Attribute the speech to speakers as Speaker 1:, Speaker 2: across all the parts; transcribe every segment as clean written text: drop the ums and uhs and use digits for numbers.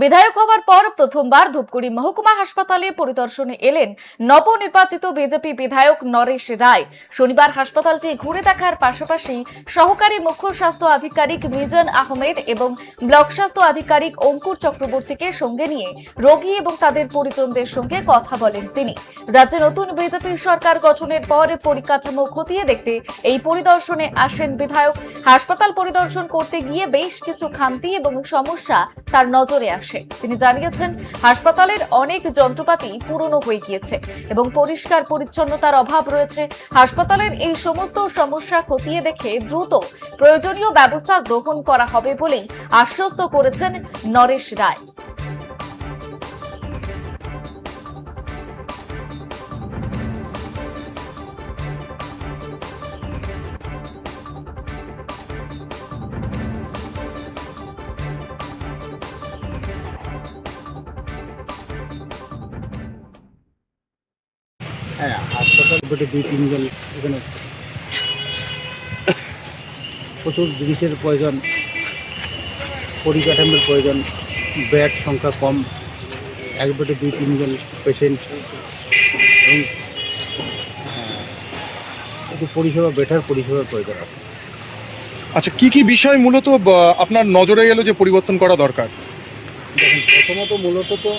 Speaker 1: বিধায়ক হওয়ার পর প্রথমবার ধূপগুড়ি মহকুমা হাসপাতালে পরিদর্শনে এলেন নবনির্বাচিত বিজেপি বিধায়ক নরেশ রায়। শনিবার হাসপাতালটি ঘুরে দেখার পাশাপাশি সহকারী মুখ্য স্বাস্থ্য আধিকারিক মিজান আহমেদ এবং ব্লক স্বাস্থ্য আধিকারিক অঙ্কুর চক্রবর্তীকে সঙ্গে নিয়ে রোগী এবং তাদের পরিজনদের সঙ্গে কথা বলেন তিনি। রাজ্যে নতুন বিজেপি সরকার গঠনের পর পরিকাঠামো খতিয়ে দেখতে এই পরিদর্শনে আসেন বিধায়ক। হাসপাতাল পরিদর্শন করতে গিয়ে বেশ কিছু খামতি এবং সমস্যা তার নজরে আসে। তিনি জানিয়েছেন, হাসপাতালের অনেক যন্ত্রপাতি পুরনো হয়ে গিয়েছে এবং পরিষ্কার পরিচ্ছন্নতার অভাব রয়েছে। হাসপাতালের এই সমস্ত সমস্যা খতিয়ে দেখে দ্রুত প্রয়োজনীয় ব্যবস্থা গ্রহণ করা হবে বলেই আশ্বস্ত করেছেন নরেশ রায়।
Speaker 2: হ্যাঁ, হাসপাতাল বটে 2-3 জন এখানে প্রচুর জিনিসের প্রয়োজন, পরিকাঠামোর প্রয়োজন, বেড সংখ্যা কম, এক বেডে 2-3 জন পেশেন্ট এবং একটু পরিষেবা বেটার পরিষেবার প্রয়োজন আছে।
Speaker 3: আচ্ছা, কি কি বিষয় মূলত আপনার নজরে এলো যে পরিবর্তন করা দরকার?
Speaker 2: দেখেন, মূলত তো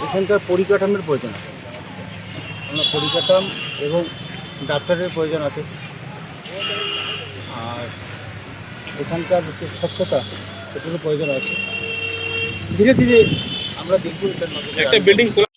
Speaker 2: এখানকার পরিকাঠামোর প্রয়োজন আছে, আমরা পরিকাঠামো এবং ডাক্তারের প্রয়োজন আছে। আর এখানকার যে স্বচ্ছতা সেগুলো প্রয়োজন আছে। ধীরে ধীরে আমরা দেখব।
Speaker 3: একটা বিল্ডিং